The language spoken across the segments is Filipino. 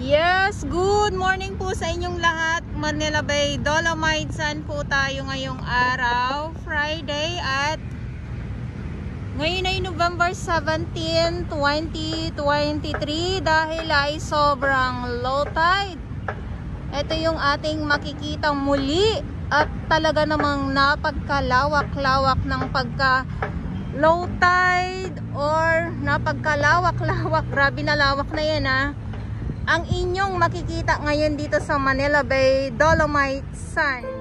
Yes, good morning po sa inyong lahat. Manila Bay, Dolomites. Saan po tayo ngayong araw? Friday at ngayon ay November 17, 2023 dahil ay sobrang low tide. Ito yung ating makikita muli at talaga namang napagkalawak-lawak ng pagka low tide or napagkalawak-lawak. Grabe na lawak na yan ang inyong makikita ngayon dito sa Manila Bay, Dolomites Sand.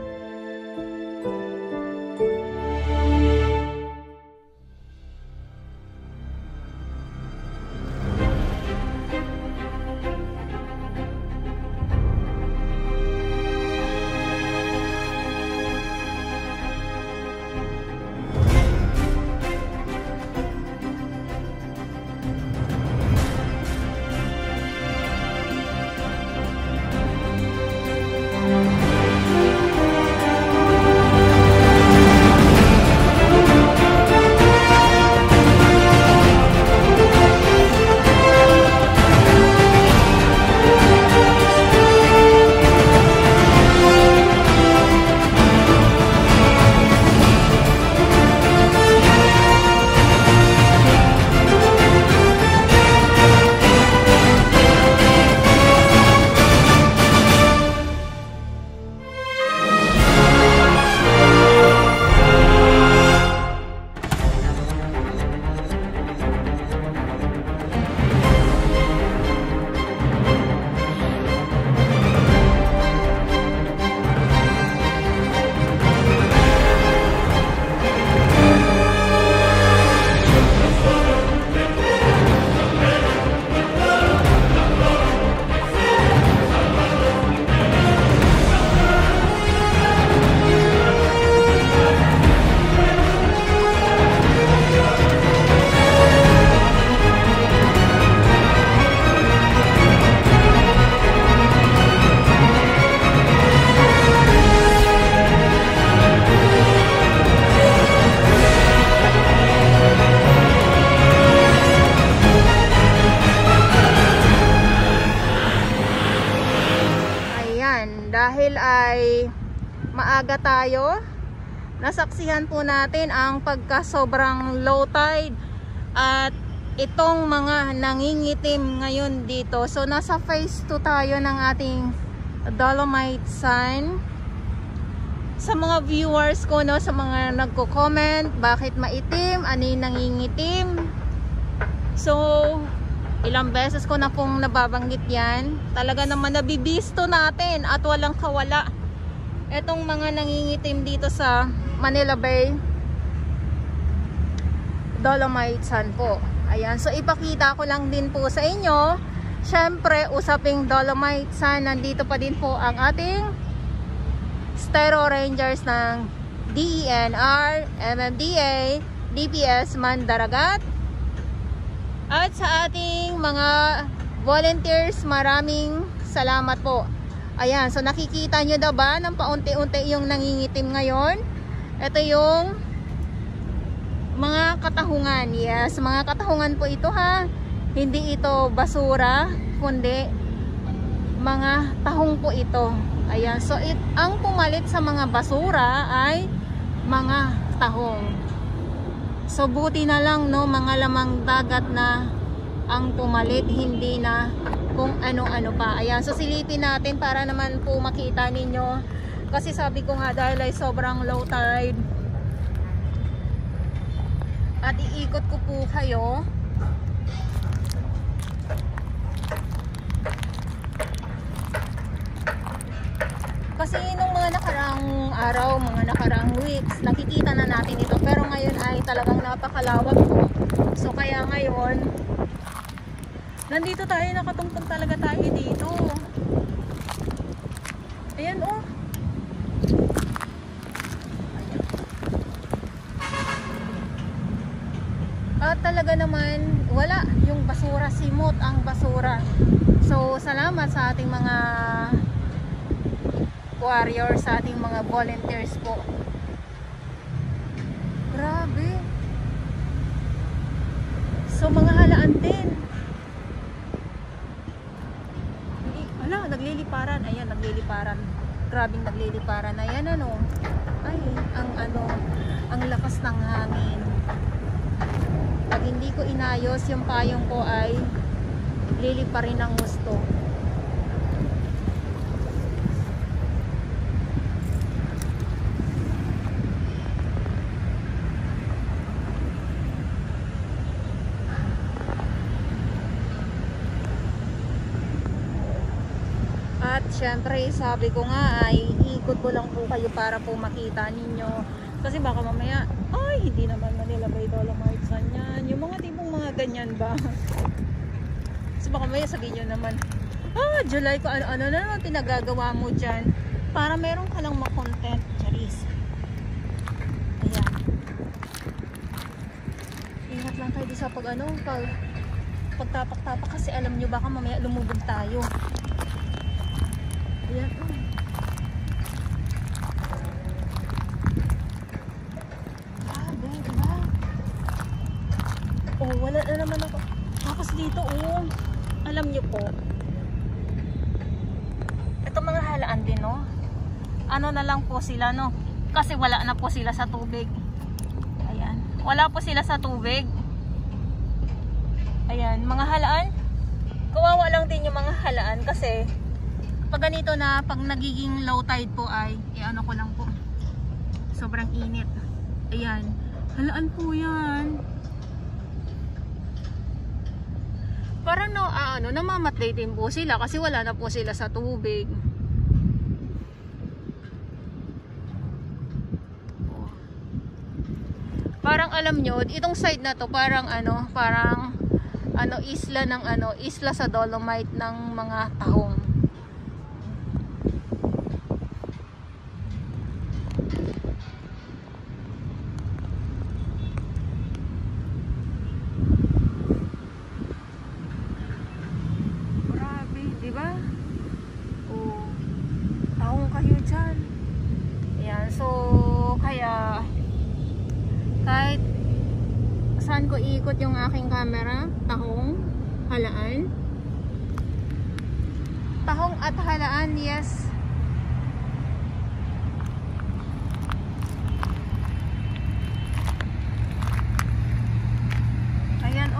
Dahil ay maaga tayo, nasaksihan po natin ang pagka sobrang low tide at itong mga nangingitim ngayon dito. So nasa phase 2 tayo ng ating Dolomite Sand. Sa mga viewers ko, sa mga nagko-comment, bakit maitim, ano yung nangingitim? So ilang beses ko na pong nababanggit yan. Talaga naman nabibisto natin at walang kawala etong mga nangingitim dito sa Manila Bay, Dolomites Sand po. Ayan, so ipakita ko lang din po sa inyo. Syempre, usaping Dolomites Sand, nandito pa din po ang ating Stero Rangers ng DENR, MMDA, DPS Mandaragat. At sa ating mga volunteers, maraming salamat po. Ayan, so nakikita nyo na ba ng paunti-unti yung nangingitim ngayon? Ito yung mga katahungan. Yes, mga katahungan po ito Hindi ito basura, kundi mga tahong po ito. Ayan, so ang pumalit sa mga basura ay mga tahong. So buti na lang mga lamang dagat na ang pumalit, hindi na kung ano-ano pa. Ayan, so silipin natin para naman po makita ninyo. Kasi sabi ko nga dahil ay sobrang low tide. At iikot ko po kayo. Kasi nung mga nakaraang araw, mga nakaraang weeks, nakikita na natin ito. Pero ngayon ay talagang napakalawak po. So kaya ngayon, nandito tayo, nakatungtong talaga tayo dito. Ayan oh. At talaga naman, wala yung basura, simot ang basura. So salamat sa ating mga warriors, sa ating mga volunteers po. Grabe. So mga halaan din. Hala, nagliliparan. Ayan, nagliliparan. Grabing nagliliparan. Ayan, ano. Ay, ang lakas ng hangin. Pag hindi ko inayos, yung payong ko ay liliparin ng gusto. At syempre, sabi ko nga ay ikot ko lang po kayo para po makita ninyo. Kasi baka mamaya, ay hindi naman Manila Bay Dolomites yan. Yung mga tipong mga ganyan ba? Kasi baka mamaya sabihin nyo naman, July ko, ano na naman pinagagawa mo dyan? Para meron ka lang makontent, Charis. Ayan. Ingat lang tayo sa pagtapak-tapak kasi alam nyo baka mamaya lumubog tayo. Ayan, grabe, diba? Wala na naman ako. Tapos dito, alam nyo po, ito mga halaan din, no? Ano na lang po sila, no? Kasi wala na po sila sa tubig. Ayan. Wala po sila sa tubig. Ayan, mga halaan. Kawawa lang din yung mga halaan kasi pag ganito na, pag nagiging low tide po ay, ano ko lang po, sobrang init. Ayan, halaan po yan. Parang namamatay din po sila kasi wala na po sila sa tubig. Parang alam nyo, itong side na to, parang isla ng isla sa Dolomite ng mga tahong. Diba? Tahong kayo dyan. Ayan, so kaya kahit saan ko ikot yung aking camera, tahong, halaan. Tahong at halaan, yes. Ayan,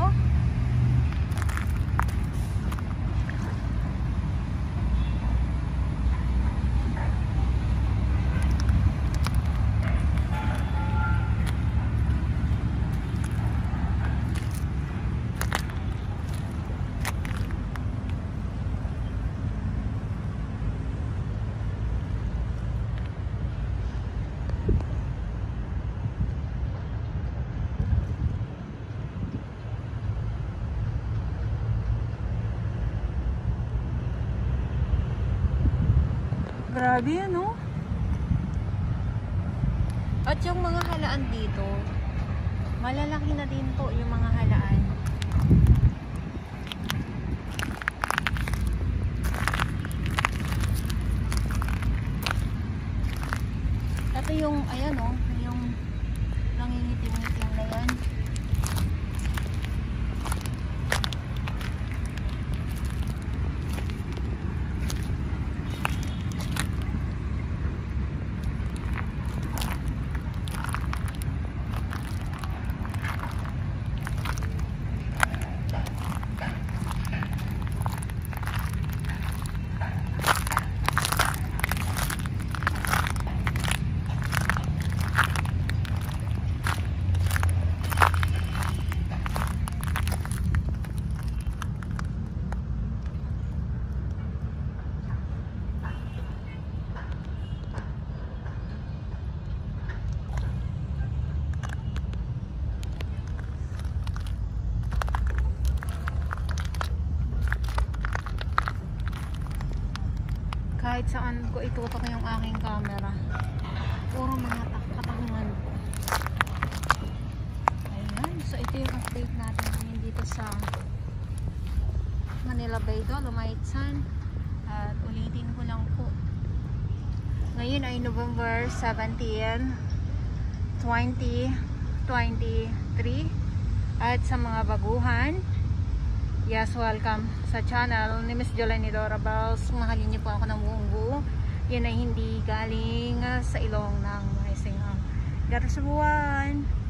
grabe yan, no? At yung mga halaan dito, malalaki na din po yung mga halaan. Ito yung, ayan, yung nangingitim-ngitim na yan. Kahit saan ko itutok yung aking camera, puro mga katahungan po. Ayan, so ito yung update natin ngayon dito sa Manila Bay Dolomites. At ulitin ko lang po, ngayon ay November 17, 2023. At sa mga baguhan, Yes, welcome sa channel ni Miss Jolene Dora Bells. Mahalin niyo po ako ng buong buo. Yan ay hindi galing sa ilong ng mga isingang. God bless everyone.